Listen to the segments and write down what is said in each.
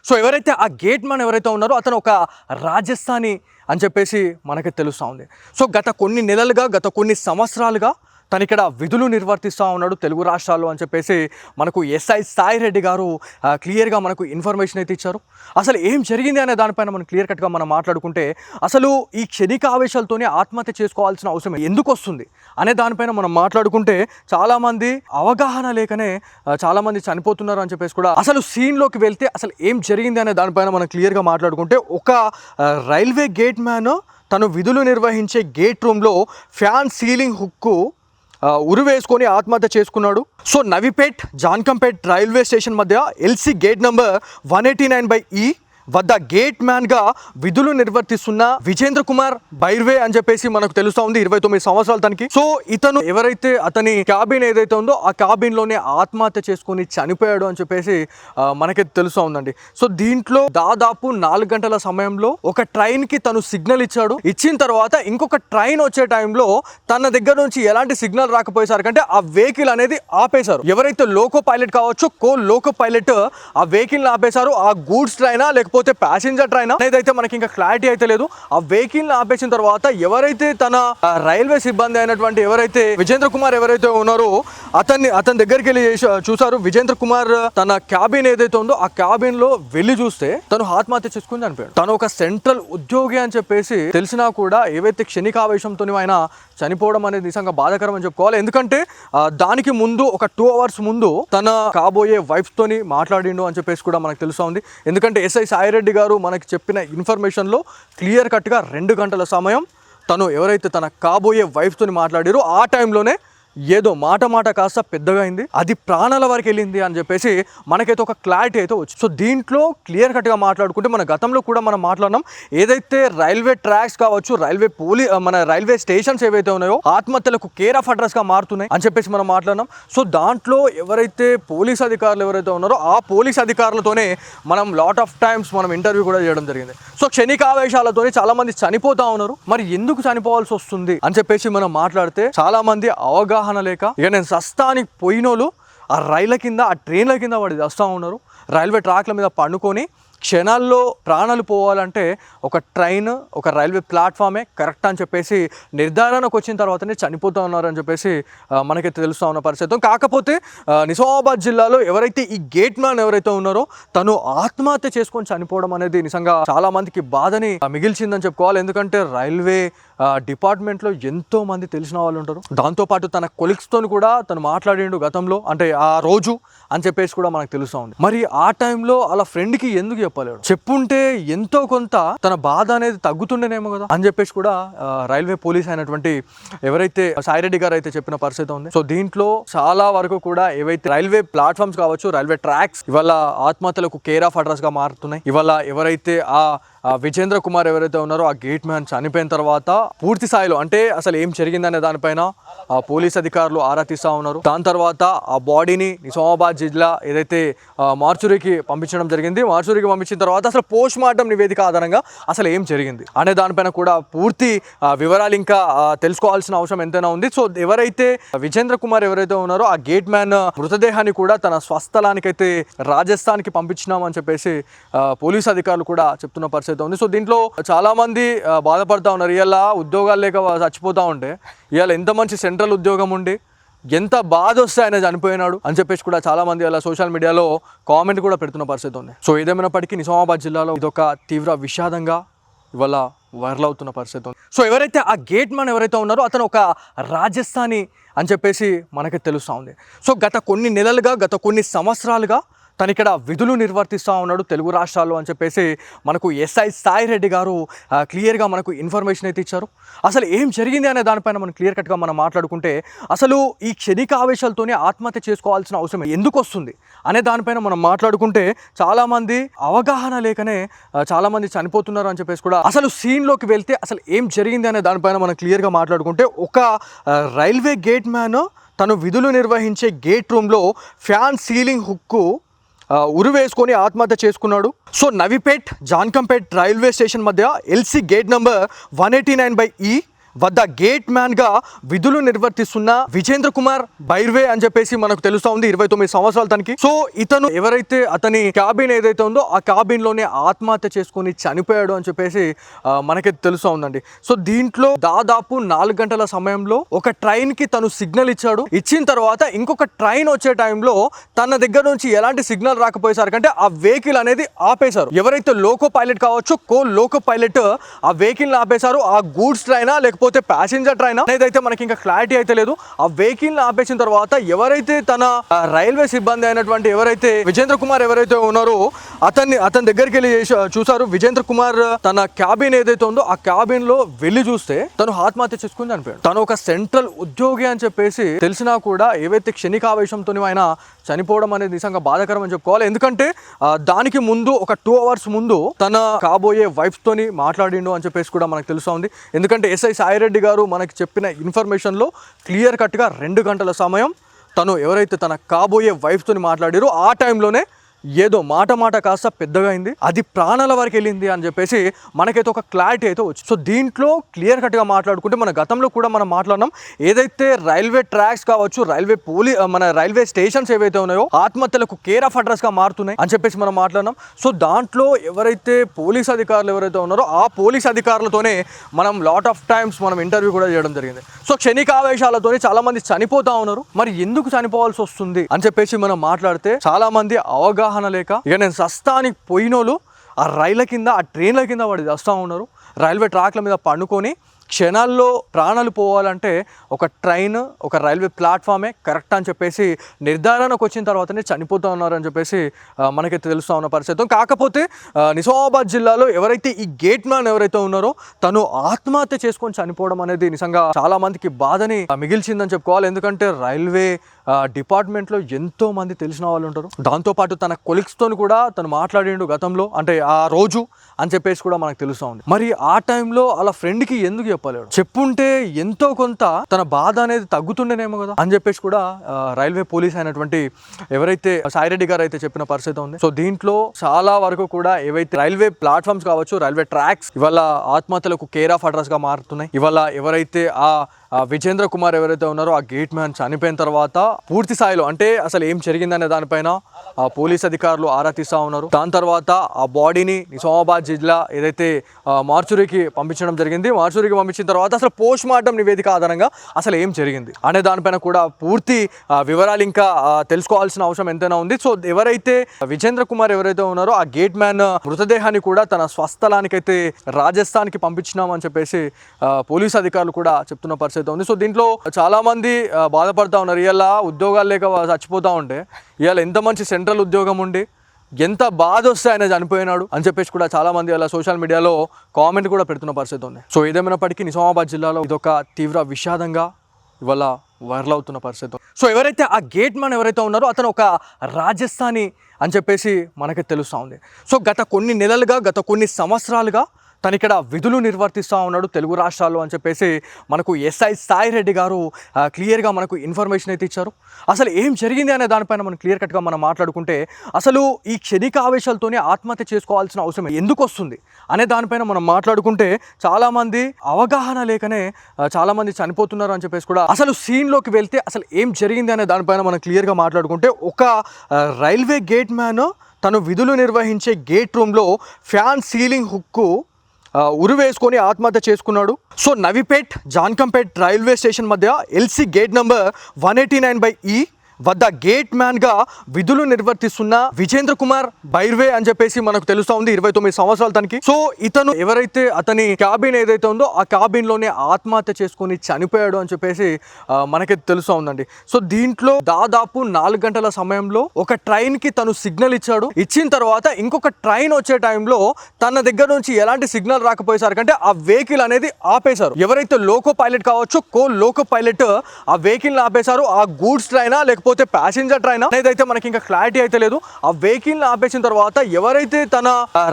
So ఎవరైతే ఆ gate man ఎవరైతే ఉన్నారో అతను ఒక రాజస్థానీ అని చెప్పేసి మనకి తెలుస్తూ ఉంది. సో గత కొన్ని నెలలుగా, గత కొన్ని సంవత్సరాలుగా తను ఇక్కడ విధులు నిర్వర్తిస్తూ ఉన్నాడు తెలుగు రాష్ట్రాల్లో అని చెప్పేసి మనకు ఎస్ఐ సాయి రెడ్డి గారు క్లియర్గా మనకు ఇన్ఫర్మేషన్ అయితే ఇచ్చారు. అసలు ఏం జరిగింది అనే దానిపైన మనం క్లియర్ కట్గా మనం మాట్లాడుకుంటే, అసలు ఈ క్షణిక ఆవేశాలతోనే ఆత్మహత్య చేసుకోవాల్సిన అవసరం ఎందుకు వస్తుంది అనే దానిపైన మనం మాట్లాడుకుంటే, చాలామంది అవగాహన లేకనే చాలామంది చనిపోతున్నారు అని చెప్పేసి కూడా అసలు సీన్లోకి వెళ్తే అసలు ఏం జరిగింది అనే దానిపైన మనం క్లియర్గా మాట్లాడుకుంటే, ఒక రైల్వే గేట్ మ్యాన్ తను విధులు నిర్వహించే గేట్ రూమ్లో ఫ్యాన్ సీలింగ్ హుక్కు ఉరివేసుకొని ఆత్మహత్య చేసుకున్నాడు. So Navipet Jankampet railway station మధ్య ఎల్సీ గేట్ నంబర్ 189/E వద్ద గేట్ మ్యాన్గా విధులు నిర్వర్తిస్తున్న విజేంద్ర కుమార్ బైర్వే అని చెప్పేసి మనకు తెలుస్తూ ఉంది. 29 సంవత్సరాలు తనకి. సో ఇతను ఎవరైతే అతని క్యాబిన్ ఏదైతే ఉందో ఆ క్యాబిన్లోనే ఆత్మహత్య చేసుకొని చనిపోయాడు అని చెప్పేసి మనకి తెలుస్తూ ఉందండి. సో దీంట్లో దాదాపు 4 గంటల సమయంలో ఒక ట్రైన్కి తను సిగ్నల్ ఇచ్చాడు. ఇచ్చిన తర్వాత ఇంకొక ట్రైన్ వచ్చే టైంలో తన దగ్గర నుంచి ఎలాంటి సిగ్నల్ రాకపోయేసరికి అంటే ఆ వెహికల్ అనేది ఆపేశారు. ఎవరైతే లోకో పైలట్ కావచ్చు, లోకో పైలట్ ఆ వెహికల్ ఆపేశారు. ఆ గూడ్స్ ట్రైనా లేకపోతే ప్యాసింజర్ ట్రైన్ ఏదైతే మనకి ఇంకా క్లారిటీ అయితే లేదు. ఆ వెహికల్ ఆపేసిన తర్వాత ఎవరైతే తన రైల్వే సిబ్బంది అయినటువంటి ఎవరైతే విజేంద్ర కుమార్ ఎవరైతే ఉన్నారో అతని దగ్గరికి వెళ్ళి చూసారు. విజేంద్ర కుమార్ తన క్యాబిన్ ఏదైతే ఉందో ఆ క్యాబిన్ లో వెళ్ళి చూస్తే తను ఆత్మహత్య చేసుకుని చనిపోయాడు. తను ఒక సెంట్రల్ ఉద్యోగి అని చెప్పేసి తెలిసినా కూడా ఏవైతే క్షణికావేశంతో ఆయన చనిపోవడం అనేది నిజంగా బాధాకరం అని చెప్పుకోవాలి. ఎందుకంటే దానికి ముందు ఒక 2 hours ముందు తన కాబోయే వైఫ్ తోని మాట్లాడిండు అని చెప్పేసి కూడా మనకు తెలుస్తూ ఉంది. ఎందుకంటే ఎస్ఐ సాయిరెడ్డి గారు మనకి చెప్పిన ఇన్ఫర్మేషన్లో క్లియర్ కట్గా 2 గంటల సమయం తను ఎవరైతే తన కాబోయే వైఫ్ తోని మాట్లాడారో ఆ టైంలోనే ఏదో మాట కాస్త పెద్దగా అయింది, అది ప్రాణాల వరకు వెళ్ళింది అని చెప్పేసి మనకైతే ఒక క్లారిటీ అయితే వచ్చింది. సో దీంట్లో క్లియర్ కట్గా మాట్లాడుకుంటే మన గతంలో కూడా మనం మాట్లాడినాం, ఏదైతే రైల్వే ట్రాక్స్ కావచ్చు, మన రైల్వే స్టేషన్స్ ఏవైతే ఉన్నాయో ఆత్మహత్యలకు కేర్ ఆఫ్ అడ్రస్గా మారుతున్నాయి అని చెప్పేసి మనం మాట్లాడినాం. సో దాంట్లో ఎవరైతే పోలీస్ అధికారులు ఎవరైతే ఉన్నారో ఆ పోలీస్ అధికారులతోనే మనం లాట్ ఆఫ్ టైమ్స్ మనం ఇంటర్వ్యూ కూడా చేయడం జరిగింది. సో క్షణికావేశాలతోనే చాలా మంది చనిపోతా ఉన్నారు. మరి ఎందుకు చనిపోవాల్సి వస్తుంది అని చెప్పేసి మనం మాట్లాడితే చాలా మంది అవగాహన లేక ఇక నేను సస్తానికి పోయినోళ్ళు ఆ రైళ్ల కింద, ఆ ట్రైన్ల కింద వాడి వస్తూ ఉన్నారు. రైల్వే ట్రాక్ల మీద పండుకొని క్షణాల్లో ప్రాణాలు పోవాలంటే ఒక ట్రైన్, ఒక రైల్వే ప్లాట్ఫామే కరెక్ట్ అని చెప్పేసి నిర్ధారణకు వచ్చిన తర్వాతనే చనిపోతూ ఉన్నారు అని చెప్పేసి మనకైతే తెలుస్తూ ఉన్న పరిస్థితి. కాకపోతే నిజామాబాద్ జిల్లాలో ఎవరైతే ఈ గేట్ మ్యాన్ ఎవరైతే ఉన్నారో తను ఆత్మహత్య చేసుకొని చనిపోవడం అనేది నిజంగా చాలా మందికి బాధని మిగిల్చిందని చెప్పుకోవాలి. ఎందుకంటే రైల్వే డిపార్ట్మెంట్లో ఎంతో మంది తెలిసిన వాళ్ళు ఉంటారు. దాంతోపాటు తన కొలీగ్స్తో కూడా తను మాట్లాడిండు గతంలో, అంటే ఆ రోజు అని చెప్పేసి కూడా మనకు తెలుస్తూ ఉంది. మరి ఆ టైంలో అలా ఫ్రెండ్కి ఎందుకు చెప్పలేడు? చెప్పుంటే ఎంతో కొంత తన బాధ అనేది తగ్గుతుండేనేమో కదా అని చెప్పేసి కూడా రైల్వే పోలీస్ అయినటువంటి ఎవరైతే సాయిరెడ్డి గారు అయితే చెప్పిన పరిస్థితి ఉంది. సో దీంట్లో చాలా వరకు కూడా ఏవైతే రైల్వే ప్లాట్ఫామ్స్ కావచ్చు, రైల్వే ట్రాక్స్ ఇవాళ ఆత్మహత్యలకు కేర్ ఆఫ్ అడ్రస్ గా మారుతున్నాయి. ఇవాళ ఎవరైతే ఆ విజేంద్ర కుమార్ ఎవరైతే ఉన్నారో ఆ గేట్ మ్యాన్ చనిపోయిన తర్వాత పూర్తి స్థాయిలో అంటే అసలు ఏం జరిగిందనే దానిపైన పోలీస్ అధికారులు ఆరా తీస్తూ ఉన్నారు. దాని తర్వాత ఆ బాడీని నిజామాబాద్ జిల్లా ఏదైతే మార్చురీకి పంపించడం జరిగింది. మార్చురీకి పంపించిన తర్వాత అసలు పోస్ట్ మార్టం నివేదిక ఆధారంగా అసలు ఏం జరిగింది అనే దానిపైన కూడా పూర్తి వివరాలు ఇంకా తెలుసుకోవాల్సిన అవసరం ఎంతైనా ఉంది. సో ఎవరైతే విజేంద్ర కుమార్ ఎవరైతే ఉన్నారో ఆ గేట్ మ్యాన్ మృతదేహాన్ని కూడా తన స్వస్థలానికైతే రాజస్థాన్కి పంపించినామని చెప్పేసి పోలీస్ అధికారులు కూడా చెప్తున్న పరిస్థితి ఉంది. సో దీంట్లో చాలా మంది బాధపడతా ఉన్నారు. ఇవాళ ఉద్యోగాలు లేక చచ్చిపోతా ఉంటే ఇవాళ ఎంత మంచి సెంట్రల్ ఉద్యోగం ఉండి ఎంత బాధ వస్తే ఆయన చనిపోయినాడు అని చెప్పేసి కూడా చాలా మంది అలా సోషల్ మీడియాలో కామెంట్ కూడా పెడుతున్న పరిస్థితి ఉంది. సో ఏదేమైనప్పటికీ నిజామాబాద్ జిల్లాలో ఇదొక తీవ్ర విషాదంగా ఇవాళ వైరల్ అవుతున్న పరిస్థితి ఉంది. సో ఎవరైతే ఆ గేట్ మ్యాన్ ఎవరైతే ఉన్నారో అతను ఒక రాజస్థానీ అని చెప్పేసి మనకి తెలుస్తూ ఉంది. సో గత కొన్ని నెలలుగా, గత కొన్ని సంవత్సరాలుగా తను ఇక్కడ విధులు నిర్వర్తిస్తూ ఉన్నాడు తెలుగు రాష్ట్రాల్లో అని చెప్పేసి మనకు ఎస్ఐ సాయి రెడ్డి గారు క్లియర్గా మనకు ఇన్ఫర్మేషన్ అయితే ఇచ్చారు. అసలు ఏం జరిగింది అనే దానిపైన మనం క్లియర్ కట్గా మనం మాట్లాడుకుంటే, అసలు ఈ క్షణిక ఆవేశాలతోనే ఆత్మహత్య చేసుకోవాల్సిన అవసరం ఎందుకు వస్తుంది అనే దానిపైన మనం మాట్లాడుకుంటే చాలామంది అవగాహన లేకనే చాలామంది చనిపోతున్నారు అని చెప్పేసి కూడా అసలు సీన్లోకి వెళ్తే అసలు ఏం జరిగింది అనే దానిపైన మనం క్లియర్గా మాట్లాడుకుంటే, ఒక రైల్వే గేట్ మ్యాన్ తను విధులు నిర్వహించే గేట్ రూమ్లో ఫ్యాన్ సీలింగ్ హుక్కు ఉరివేసుకొని ఆత్మహత్య చేసుకున్నాడు. So Navipet Jankampet railway station మధ్య ఎల్సీ గేట్ నంబర్ 189/E వద్ద గేట్ మ్యాన్ గా విధులు నిర్వర్తిస్తున్న విజేంద్ర కుమార్ బైర్వే అని చెప్పేసి మనకు తెలుస్తా ఉంది. 29 సంవత్సరాలు తనకి. సో ఇతను ఎవరైతే అతని క్యాబిన్ ఏదైతే ఉందో ఆ క్యాబిన్ లోనే ఆత్మహత్య చేసుకుని చనిపోయాడు అని చెప్పేసి మనకైతే తెలుస్తా ఉందండి. సో దీంట్లో దాదాపు 4 గంటల సమయంలో ఒక ట్రైన్ కి తను సిగ్నల్ ఇచ్చాడు. ఇచ్చిన తర్వాత ఇంకొక ట్రైన్ వచ్చే టైంలో తన దగ్గర నుంచి ఎలాంటి సిగ్నల్ రాకపోయేసరికి అంటే ఆ వెహికల్ అనేది ఆపేశారు. ఎవరైతే లోకో పైలట్ కావచ్చు, లోకో పైలట్ ఆ వెహికల్ ఆపేశారు. ఆ గూడ్స్ ట్రైనా లేకపోతే ప్యాసింజర్ ట్రైనా ఏదైతే మనకి ఇంకా క్లారిటీ అయితే లేదు. ఆ వెహికల్ ఆపేసిన తర్వాత ఎవరైతే తన రైల్వే సిబ్బంది అయినటువంటి ఎవరైతే విజేంద్ర కుమార్ ఎవరైతే ఉన్నారో అతని దగ్గరికి వెళ్ళి చూసారు. విజేంద్ర కుమార్ తన క్యాబిన్ ఏదైతే ఉందో ఆ క్యాబిన్ లో వెళ్ళి చూస్తే తను ఆత్మహత్య చేసుకుని చనిపోయాడు. తను ఒక సెంట్రల్ ఉద్యోగి అని చెప్పేసి తెలిసినా కూడా ఏవైతే క్షణికావేశంతో ఆయన చనిపోవడం అనేది నిజంగా బాధాకరం అని చెప్పుకోవాలి. ఎందుకంటే దానికి ముందు ఒక 2 hours ముందు తన కాబోయే వైఫ్ తోని మాట్లాడిండు అని చెప్పేసి కూడా మనకు తెలుస్తూ ఉంది. ఎందుకంటే ఎస్ఐ సాయిరెడ్డి గారు మనకి చెప్పిన ఇన్ఫర్మేషన్లో క్లియర్ కట్గా 2 గంటల సమయం తను ఎవరైతే తన కాబోయే వైఫ్ తోని మాట్లాడారో ఆ టైంలోనే ఏదో మాట కాస్త పెద్దగా అయింది, అది ప్రాణాల వరకు వెళ్ళింది అని చెప్పేసి మనకైతే ఒక క్లారిటీ అయితే వచ్చింది. సో దీంట్లో క్లియర్ కట్గా మాట్లాడుకుంటే మన గతంలో కూడా మనం మాట్లాడినాం, ఏదైతే రైల్వే ట్రాక్స్ కావచ్చు, మన రైల్వే స్టేషన్స్ ఏవైతే ఉన్నాయో ఆత్మహత్యలకు కేర్ ఆఫ్ అడ్రస్గా మారుతున్నాయి అని చెప్పేసి మనం మాట్లాడినాం. సో దాంట్లో ఎవరైతే పోలీస్ అధికారులు ఎవరైతే ఉన్నారో ఆ పోలీస్ అధికారులతోనే మనం లాట్ ఆఫ్ టైమ్స్ మనం ఇంటర్వ్యూ కూడా చేయడం జరిగింది. సో క్షణికావేశాలతోనే చాలా మంది చనిపోతా ఉన్నారు. మరి ఎందుకు చనిపోవాల్సి వస్తుంది అని చెప్పేసి మనం మాట్లాడితే చాలా మంది అవగాహన లేక ఇక నేను సస్తానికి పోయినోళ్ళు ఆ రైళ్ల కింద ఆ ట్రైన్ల కింద వాడి వస్తూ ఉన్నారు. రైల్వే ట్రాక్ల మీద పండుకొని క్షణాల్లో ప్రాణాలు పోవాలంటే ఒక ట్రైన్, ఒక రైల్వే ప్లాట్ఫామే కరెక్ట్ అని చెప్పేసి నిర్ధారణకు వచ్చిన తర్వాతనే చనిపోతూ ఉన్నారు అని చెప్పేసి మనకైతే తెలుస్తూ ఉన్న పరిస్థితి. కాకపోతే నిజామాబాద్ జిల్లాలో ఎవరైతే ఈ గేట్ మ్యాన్ ఎవరైతే ఉన్నారో తను ఆత్మహత్య చేసుకొని చనిపోవడం అనేది నిజంగా చాలా మందికి బాధని మిగిల్చిందని చెప్పుకోవాలి. ఎందుకంటే రైల్వే డిపార్ట్మెంట్లో ఎంతో మంది తెలిసిన వాళ్ళు ఉంటారు. దాంతోపాటు తన కొలీగ్స్తో కూడా తను మాట్లాడిండు గతంలో, అంటే ఆ రోజు అని చెప్పేసి కూడా మనకు తెలుస్తూ ఉంది. మరి ఆ టైంలో అలా ఫ్రెండ్కి ఎందుకు చెప్పలేడు? చెప్పుంటే ఎంతో కొంత తన బాధ అనేది తగ్గుతుండేనేమో కదా అని చెప్పేసి కూడా రైల్వే పోలీస్ అయినటువంటి ఎవరైతే సాయిరెడ్డి గారు అయితే చెప్పిన పరిస్థితి ఉంది. సో దీంట్లో చాలా వరకు కూడా ఏవైతే రైల్వే ప్లాట్ఫామ్స్ కావచ్చు, రైల్వే ట్రాక్స్ ఇవాళ ఆత్మహత్యలకు కేర్ ఆఫ్ అడ్రస్ గా మారుతున్నాయి. ఇవాళ ఎవరైతే ఆ విజేంద్ర కుమార్ ఎవరైతే ఉన్నారో ఆ గేట్ మ్యాన్ చనిపోయిన తర్వాత పూర్తి స్థాయిలో అంటే అసలు ఏం జరిగిందనే దానిపైన పోలీస్ అధికారులు ఆరా తీస్తూ ఉన్నారు. దాని తర్వాత ఆ బాడీని నిజామాబాద్ జిల్లా ఏదైతే మార్చురీకి పంపించడం జరిగింది. మార్చురీకి పంపించిన తర్వాత అసలు పోస్ట్ మార్టం నివేదిక ఆధారంగా అసలు ఏం జరిగింది అనే దానిపైన కూడా పూర్తి వివరాలు ఇంకా తెలుసుకోవాల్సిన అవసరం ఎంతైనా ఉంది. సో ఎవరైతే విజేంద్ర కుమార్ ఎవరైతే ఉన్నారో ఆ గేట్ మ్యాన్ మృతదేహాన్ని కూడా తన స్వస్థలానికైతే రాజస్థాన్కి పంపించినామని చెప్పేసి పోలీస్ అధికారులు కూడా చెప్తున్న పరిస్థితి ఉంది. సో దీంట్లో చాలా మంది బాధపడతా ఉన్నారు. ఇవాళ ఉద్యోగాలు లేక చచ్చిపోతా ఉంటే ఇవాళ ఎంత మంచి సెంట్రల్ ఉద్యోగం ఉండి ఎంత బాధ వస్తే ఆయన చనిపోయినాడు అని చెప్పేసి కూడా చాలా మంది అలా సోషల్ మీడియాలో కామెంట్ కూడా పెడుతున్న పరిస్థితి ఉంది. సో ఏదేమైనప్పటికీ నిజామాబాద్ జిల్లాలో ఇదొక తీవ్ర విషాదంగా ఇవాళ వైరల్ అవుతున్న పరిస్థితి. సో ఎవరైతే ఆ గేట్ మ్యాన్ ఎవరైతే ఉన్నారో అతను ఒక రాజస్థానీ అని చెప్పేసి మనకి తెలుస్తూ ఉంది. సో గత కొన్ని నెలలుగా, గత కొన్ని సంవత్సరాలుగా తను ఇక్కడ విధులు నిర్వర్తిస్తూ ఉన్నాడు తెలుగు రాష్ట్రాల్లో అని చెప్పేసి మనకు ఎస్ఐ సాయిరెడ్డి గారు క్లియర్గా మనకు ఇన్ఫర్మేషన్ అయితే ఇచ్చారు. అసలు ఏం జరిగింది అనే దానిపైన మనం క్లియర్ కట్గా మనం మాట్లాడుకుంటే అసలు ఈ క్షణిక ఆవేశాలతోనే ఆత్మహత్య చేసుకోవాల్సిన అవసరం ఎందుకు వస్తుంది అనే దానిపైన మనం మాట్లాడుకుంటే చాలామంది అవగాహన లేకనే చాలామంది చనిపోతున్నారు అని చెప్పేసి కూడా అసలు సీన్లోకి వెళ్తే అసలు ఏం జరిగింది అనే దానిపైన మనం క్లియర్గా మాట్లాడుకుంటే ఒక రైల్వే గేట్ మ్యాన్ తను విధులు నిర్వహించే గేట్ రూమ్లో ఫ్యాన్ సీలింగ్ హుక్కు ఉరివేసుకొని ఆత్మహత్య చేసుకున్నాడు. So Navipet Jankampet railway station మధ్య ఎల్సీ గేట్ నంబర్ 189/E వద్ద గేట్ మ్యాన్ గా విధులు నిర్వర్తిస్తున్న విజేంద్ర కుమార్ బైర్వే అని చెప్పేసి మనకు తెలుస్తా ఉంది. 29 సంవత్సరాలు తనకి. సో ఇతను ఎవరైతే అతని క్యాబిన్ ఏదైతే ఉందో ఆ క్యాబిన్ లోనే ఆత్మహత్య చేసుకుని చనిపోయాడు అని చెప్పేసి మనకైతే తెలుస్తా ఉందండి. సో దీంట్లో దాదాపు 4 గంటల సమయంలో ఒక ట్రైన్ కి తను సిగ్నల్ ఇచ్చాడు. ఇచ్చిన తర్వాత ఇంకొక ట్రైన్ వచ్చే టైంలో తన దగ్గర నుంచి ఎలాంటి సిగ్నల్ రాకపోయేసరికి అంటే ఆ వెహికల్ అనేది ఆపేశారు. ఎవరైతే లోకో పైలట్ కావచ్చు, లోకో పైలట్ ఆ వెహికల్ ఆపేశారు. ఆ గూడ్స్ ట్రైనా లేకపోతే లేకపోతే ప్యాసింజర్ ట్రైన్ అనేది మనకి ఇంకా క్లారిటీ అయితే లేదు. ఆ వెహికల్ ఆపేసిన తర్వాత ఎవరైతే తన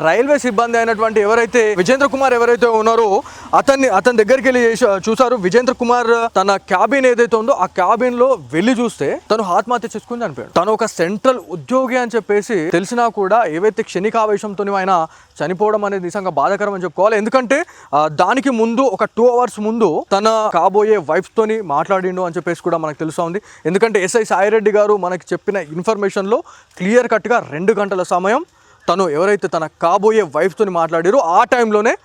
రైల్వే సిబ్బంది అయినటువంటి ఎవరైతే విజేంద్ర కుమార్ ఎవరైతే ఉన్నారో అతని దగ్గరికి వెళ్ళి చూసారు. విజేంద్ర కుమార్ తన క్యాబిన్ ఏదైతే ఉందో ఆ క్యాబిన్ లో వెళ్ళి చూస్తే తను ఆత్మహత్య చేసుకుని చనిపోయాడు. తను ఒక సెంట్రల్ ఉద్యోగి అని చెప్పేసి తెలిసినా కూడా ఏవైతే క్షణికావేశంతో ఆయన చనిపోవడం అనేది నిజంగా బాధాకరం అని చెప్పుకోవాలి. ఎందుకంటే దానికి ముందు ఒక 2 hours ముందు తన కాబోయే వైఫ్ తోని మాట్లాడిండు అని చెప్పేసి కూడా మనకు తెలుసా ఉంది. ఎందుకంటే ఎస్ఐ సాయిరెడ్డి గారు మనకి చెప్పిన ఇన్ఫర్మేషన్లో క్లియర్ కట్గా 2 గంటల సమయం తను ఎవరైతే తన కాబోయే వైఫ్ తోని మాట్లాడారో ఆ టైంలోనే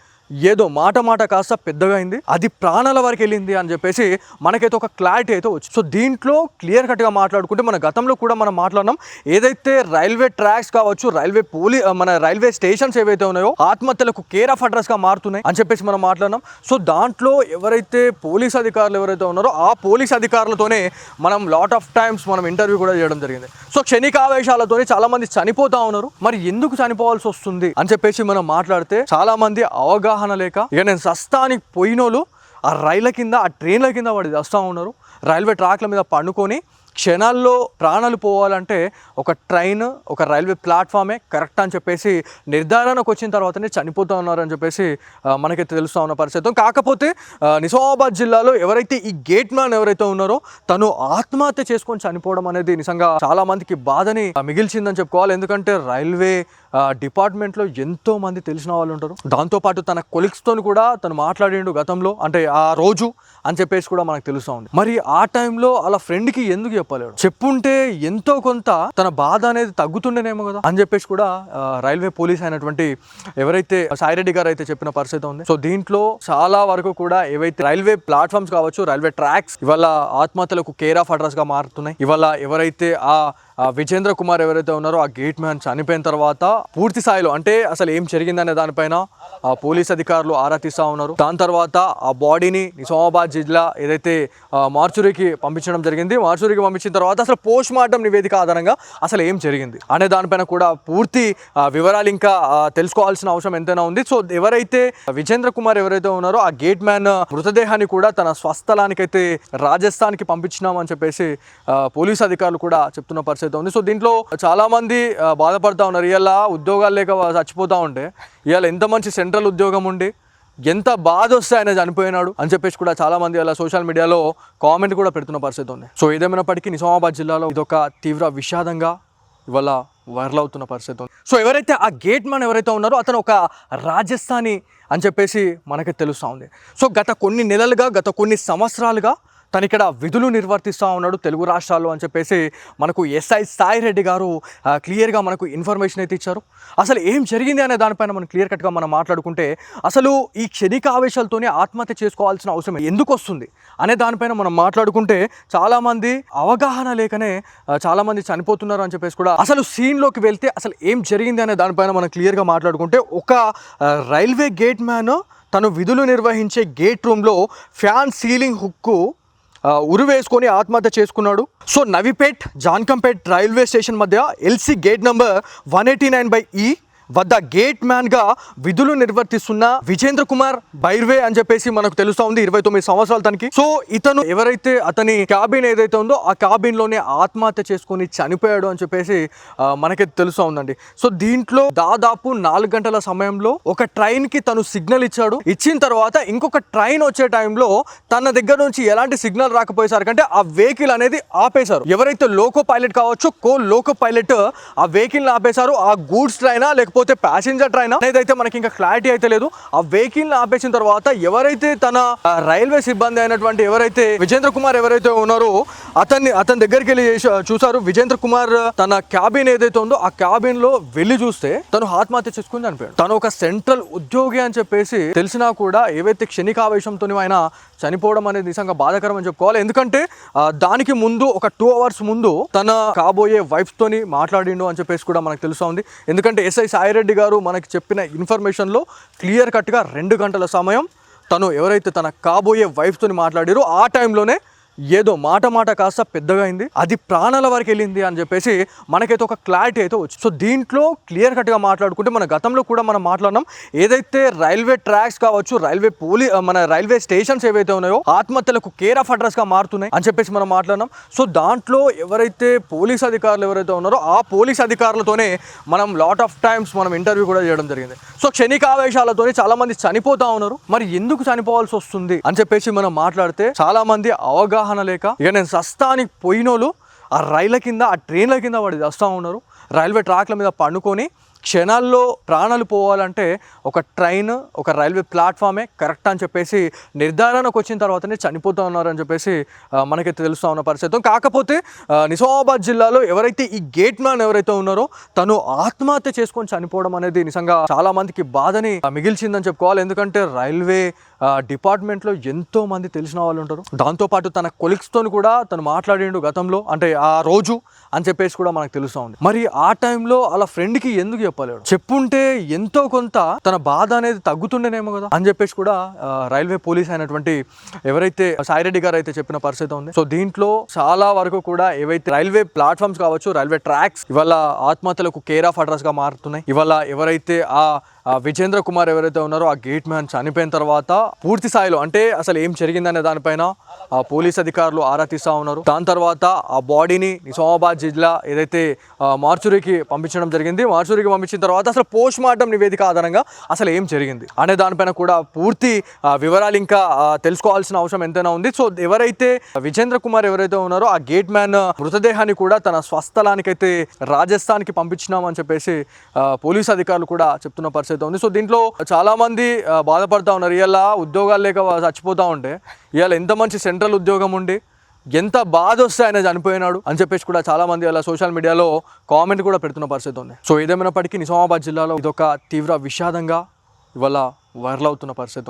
ఏదో మాట కాస్త పెద్దగా అయింది, అది ప్రాణాల వరకు వెళ్ళింది అని చెప్పేసి మనకైతే ఒక క్లారిటీ అయితే వచ్చింది. సో దీంట్లో క్లియర్ కట్గా మాట్లాడుకుంటే మన గతంలో కూడా మనం మాట్లాడినాం, ఏదైతే రైల్వే ట్రాక్స్ కావచ్చు, మన రైల్వే స్టేషన్స్ ఏవైతే ఉన్నాయో ఆత్మహత్యలకు కేర్ ఆఫ్ అడ్రస్గా మారుతున్నాయి అని చెప్పేసి మనం మాట్లాడినాం. సో దాంట్లో ఎవరైతే పోలీస్ అధికారులు ఎవరైతే ఉన్నారో ఆ పోలీస్ అధికారులతోనే మనం లాట్ ఆఫ్ టైమ్స్ మనం ఇంటర్వ్యూ కూడా చేయడం జరిగింది. సో క్షణికావేశాలతోనే చాలా మంది చనిపోతా ఉన్నారు, మరి ఎందుకు చనిపోవాల్సి వస్తుంది అని చెప్పేసి మనం మాట్లాడితే చాలా మంది అవగాహన లేక ఇక నేను సస్తానికి పోయినోళ్ళు ఆ రైళ్ల కింద ఆ ట్రైన్ల కింద వాడి వస్తూ ఉన్నారు. రైల్వే ట్రాక్ల మీద పండుకొని క్షణాల్లో ప్రాణాలు పోవాలంటే ఒక ట్రైన్ ఒక రైల్వే ప్లాట్ఫామే కరెక్ట్ అని చెప్పేసి నిర్ధారణకు వచ్చిన తర్వాతనే చనిపోతూ ఉన్నారని చెప్పేసి మనకైతే తెలుస్తూ ఉన్న పరిస్థితి. కాకపోతే నిజామాబాద్ జిల్లాలో ఎవరైతే ఈ గేట్ మ్యాన్ ఎవరైతే ఉన్నారో తను ఆత్మహత్య చేసుకొని చనిపోవడం అనేది నిజంగా చాలా మందికి బాధని మిగిల్చిందని చెప్పుకోవాలి. ఎందుకంటే రైల్వే డిపార్ట్మెంట్లో ఎంతో మంది తెలిసిన వాళ్ళు ఉంటారు. దాంతోపాటు తన కొలీగ్స్తో కూడా తను మాట్లాడిండు గతంలో, అంటే ఆ రోజు అని చెప్పేసి కూడా మనకు తెలుస్తూ ఉంది. మరి ఆ టైంలో అలా ఫ్రెండ్కి ఎందుకు చెప్పలేడు? చెప్పుంటే ఎంతో కొంత తన బాధ అనేది తగ్గుతుండేనేమో కదా అని చెప్పేసి కూడా రైల్వే పోలీస్ అయినటువంటి ఎవరైతే సాయిరెడ్డి గారు అయితే చెప్పిన పరిస్థితి ఉంది. సో దీంట్లో చాలా వరకు కూడా ఏవైతే రైల్వే ప్లాట్ఫామ్స్ కావచ్చు, రైల్వే ట్రాక్స్ ఇవాళ ఆత్మహత్యలకు కేర్ ఆఫ్ అడ్రస్ గా మారుతున్నాయి. ఇవాళ ఎవరైతే ఆ విజేంద్ర కుమార్ ఎవరైతే ఉన్నారో ఆ గేట్ మ్యాన్ చనిపోయిన తర్వాత పూర్తి స్థాయిలో అంటే అసలు ఏం జరిగిందనే దానిపైన పోలీస్ అధికారులు ఆరా తీస్తూ ఉన్నారు. దాని తర్వాత ఆ బాడీని నిజామాబాద్ జిల్లా ఏదైతే మార్చురీకి పంపించడం జరిగింది. మార్చురీకి పంపించిన తర్వాత అసలు పోస్ట్ మార్టం నివేదిక ఆధారంగా అసలు ఏం జరిగింది అనే దానిపైన కూడా పూర్తి వివరాలు ఇంకా తెలుసుకోవాల్సిన అవసరం ఎంతైనా ఉంది. సో ఎవరైతే విజేంద్ర కుమార్ ఎవరైతే ఉన్నారో ఆ గేట్ మ్యాన్ మృతదేహాన్ని కూడా తన స్వస్థలానికైతే రాజస్థాన్కి పంపించినామని చెప్పేసి పోలీస్ అధికారులు కూడా చెప్తున్న పరిస్థితి ఉంది. సో దీంట్లో చాలా మంది బాధపడతా ఉన్నారు. ఇవాళ ఉద్యోగాలు లేక చచ్చిపోతా ఉంటే ఇవాళ ఎంత మంచి సెంట్రల్ ఉద్యోగం ఉండి ఎంత బాధ వస్తే ఆయన చనిపోయినాడు అని చెప్పేసి కూడా చాలా మంది అలా సోషల్ మీడియాలో కామెంట్ కూడా పెడుతున్న పరిస్థితి ఉంది. సో ఏదేమైనప్పటికీ నిజామాబాద్ జిల్లాలో ఇదొక తీవ్ర విషాదంగా ఇవాళ వైరల్ అవుతున్న పరిస్థితి ఉంది. సో ఎవరైతే ఆ గేట్ మ్యాన్ ఎవరైతే ఉన్నారో అతను ఒక రాజస్థానీ అని చెప్పేసి మనకి తెలుస్తూ ఉంది. సో గత కొన్ని నెలలుగా గత కొన్ని సంవత్సరాలుగా తను ఇక్కడ విధులు నిర్వర్తిస్తూ ఉన్నాడు తెలుగు రాష్ట్రాల్లో అని చెప్పేసి మనకు ఎస్ఐ సాయిరెడ్డి గారు క్లియర్గా మనకు ఇన్ఫర్మేషన్ అయితే ఇచ్చారు. అసలు ఏం జరిగింది అనే దానిపైన మనం క్లియర్ కట్గా మనం మాట్లాడుకుంటే అసలు ఈ క్షణిక ఆవేశాలతోనే ఆత్మహత్య చేసుకోవాల్సిన అవసరం ఎందుకు వస్తుంది అనే దానిపైన మనం మాట్లాడుకుంటే చాలామంది అవగాహన లేకనే చాలామంది చనిపోతున్నారు అని చెప్పేసి కూడా అసలు సీన్లోకి వెళ్తే అసలు ఏం జరిగింది అనే దానిపైన మనం క్లియర్గా మాట్లాడుకుంటే ఒక రైల్వే గేట్ మ్యాన్ తను విధులు నిర్వహించే గేట్ రూమ్లో ఫ్యాన్ సీలింగ్ హుక్కు ఉరివేసుకొని ఆత్మహత్య చేసుకున్నాడు. So Navipet Jankampet railway station మధ్య ఎల్సీ గేట్ నంబర్ 189/E వద్ద గేట్ మ్యాన్ గా విధులు నిర్వర్తిస్తున్న విజేంద్ర కుమార్ బైర్వే అని చెప్పేసి మనకు తెలుస్తా ఉంది. 29 సంవత్సరాలు తనకి. సో ఇతను ఎవరైతే అతని క్యాబిన్ ఏదైతే ఉందో ఆ క్యాబిన్ లోనే ఆత్మహత్య చేసుకొని చనిపోయాడు అని చెప్పేసి మనకి తెలుస్తా ఉందండి. సో దీంట్లో దాదాపు 4 గంటల సమయంలో ఒక ట్రైన్ కి తను సిగ్నల్ ఇచ్చాడు. ఇచ్చిన తర్వాత ఇంకొక ట్రైన్ వచ్చే టైంలో తన దగ్గర నుంచి ఎలాంటి సిగ్నల్ రాకపోయేసరికి అంటే ఆ వెహికల్ అనేది ఆపేశారు. ఎవరైతే లోకో పైలట్ కావచ్చు లోకో పైలట్ ఆ వెహికల్ ఆపేశారు. ఆ గూడ్స్ ట్రైనా లేకపోతే ప్యాసింజర్ ట్రైన్ అనేది మనకి ఇంకా క్లారిటీ అయితే లేదు. ఆ వెహికల్ ఆపేసిన తర్వాత ఎవరైతే తన రైల్వే సిబ్బంది అయినటువంటి ఎవరైతే విజేంద్ర కుమార్ ఎవరైతే ఉన్నారో అతని దగ్గరికి వెళ్ళి చూసారు. విజేంద్ర కుమార్ తన క్యాబిన్ ఏదైతే ఉందో ఆ క్యాబిన్ లో వెళ్ళి చూస్తే తను ఆత్మహత్య చేసుకుని చనిపోయాడు. తను ఒక సెంట్రల్ ఉద్యోగి అని చెప్పేసి తెలిసినా కూడా ఏవైతే క్షణికావేశంతో ఆయన చనిపోవడం అనేది నిజంగా బాధాకరం అని చెప్పుకోవాలి. ఎందుకంటే దానికి ముందు ఒక 2 hours ముందు తన కాబోయే వైఫ్ తోని మాట్లాడిండు అని చెప్పేసి కూడా మనకు తెలుస్తూ ఉంది. ఎందుకంటే ఎస్ఐ సాయిరెడ్డి గారు మనకి చెప్పిన ఇన్ఫర్మేషన్లో క్లియర్ కట్గా 2 గంటల సమయం తను ఎవరైతే తన కాబోయే వైఫ్ తోని మాట్లాడారో ఆ టైంలోనే ఏదో మాట కాస్త పెద్దగా అయింది, అది ప్రాణాల వరకు వెళ్ళింది అని చెప్పేసి మనకైతే ఒక క్లారిటీ అయితే వచ్చింది. సో దీంట్లో క్లియర్ కట్గా మాట్లాడుకుంటే మన గతంలో కూడా మనం మాట్లాడినాం, ఏదైతే రైల్వే ట్రాక్స్ కావచ్చు, మన రైల్వే స్టేషన్స్ ఏవైతే ఉన్నాయో ఆత్మహత్యలకు కేర్ ఆఫ్ అడ్రస్ గా మారుతున్నాయి అని చెప్పేసి మనం మాట్లాడినాం. సో దాంట్లో ఎవరైతే పోలీస్ అధికారులు ఎవరైతే ఉన్నారో ఆ పోలీస్ అధికారులతోనే మనం లాట్ ఆఫ్ టైమ్స్ మనం ఇంటర్వ్యూ కూడా చేయడం జరిగింది. సో క్షణికావేశాలతోనే చాలా మంది చనిపోతా ఉన్నారు. మరి ఎందుకు చనిపోవాల్సి వస్తుంది అని చెప్పేసి మనం మాట్లాడితే చాలా మంది అవగాహన లేక, ఇక నేను సస్తానికి పోయినోళ్ళు ఆ రైళ్ల కింద, ఆ ట్రైన్ల కింద వాడి వస్తూ ఉన్నారు. రైల్వే ట్రాక్ల మీద పండుకొని క్షణాల్లో ప్రాణాలు పోవాలంటే ఒక ట్రైన్, ఒక రైల్వే ప్లాట్ఫామే కరెక్ట్ అని చెప్పేసి నిర్ధారణకు వచ్చిన తర్వాతనే చనిపోతూ ఉన్నారని చెప్పేసి మనకైతే తెలుస్తూ ఉన్న పరిస్థితి. కాకపోతే నిజామాబాద్ జిల్లాలో ఎవరైతే ఈ గేట్ మ్యాన్ ఎవరైతే ఉన్నారో తను ఆత్మహత్య చేసుకొని చనిపోవడం అనేది నిజంగా చాలా మందికి బాధని మిగిల్చిందని చెప్పుకోవాలి. ఎందుకంటే రైల్వే డిపార్ట్మెంట్లో ఎంతో మంది తెలిసిన వాళ్ళు ఉంటారు. దాంతోపాటు తన కొలీగ్స్తో కూడా తను మాట్లాడిండు గతంలో, అంటే ఆ రోజు అని చెప్పేసి కూడా మనకు తెలుస్తూ ఉంది. మరి ఆ టైంలో అలా ఫ్రెండ్కి ఎందుకు చెప్పలేడు? చెప్పుంటే ఎంతో కొంత తన బాధ అనేది తగ్గుతుండేనేమో కదా అని చెప్పేసి కూడా రైల్వే పోలీస్ అయినటువంటి ఎవరైతే సాయిరెడ్డి గారు అయితే చెప్పిన పరిస్థితి ఉంది. సో దీంట్లో చాలా వరకు కూడా ఏవైతే రైల్వే ప్లాట్ఫామ్స్ కావచ్చు, రైల్వే ట్రాక్స్ ఇవాళ ఆత్మహత్యలకు కేర్ ఆఫ్ అడ్రస్ గా మారుతున్నాయి. ఇవాళ ఎవరైతే ఆ విజేంద్ర కుమార్ ఎవరైతే ఉన్నారో ఆ గేట్ మ్యాన్ చనిపోయిన తర్వాత పూర్తి స్థాయిలో అంటే అసలు ఏం జరిగిందనే దానిపైన ఆ పోలీస్ అధికారులు ఆరా తీస్తూ ఉన్నారు. దాని తర్వాత ఆ బాడీని నిజామాబాద్ జిల్లా ఏదైతే మార్చురీకి పంపించడం జరిగింది. మార్చురీకి పంపించిన తర్వాత అసలు పోస్ట్ మార్టం నివేదిక ఆధారంగా అసలు ఏం జరిగింది అనే దానిపైన కూడా పూర్తి వివరాలు ఇంకా తెలుసుకోవాల్సిన అవసరం ఎంతైనా ఉంది. సో ఎవరైతే విజేంద్ర కుమార్ ఎవరైతే ఉన్నారో ఆ గేట్ మ్యాన్ మృతదేహాన్ని కూడా తన స్వస్థలానికైతే రాజస్థాన్కి పంపించినామని చెప్పేసి పోలీస్ అధికారులు కూడా చెప్తున్న పరిస్థితి ఉంది. సో దీంట్లో చాలా మంది బాధపడతా ఉన్నారు. ఇవాళ ఉద్యోగాలు లేక చచ్చిపోతా ఉంటే ఇవాళ ఎంత మంచి సెంట్రల్ ఉద్యోగం ఉండి ఎంత బాధ వస్తే ఆయన చనిపోయినాడు అని చెప్పేసి కూడా చాలా మంది అలా సోషల్ మీడియాలో కామెంట్ కూడా పెడుతున్న పరిస్థితి ఉంది. సో ఏదేమైనప్పటికీ నిజామాబాద్ జిల్లాలో ఇదొక తీవ్ర విషాదంగా ఇవాళ వైరల్ అవుతున్న పరిస్థితి.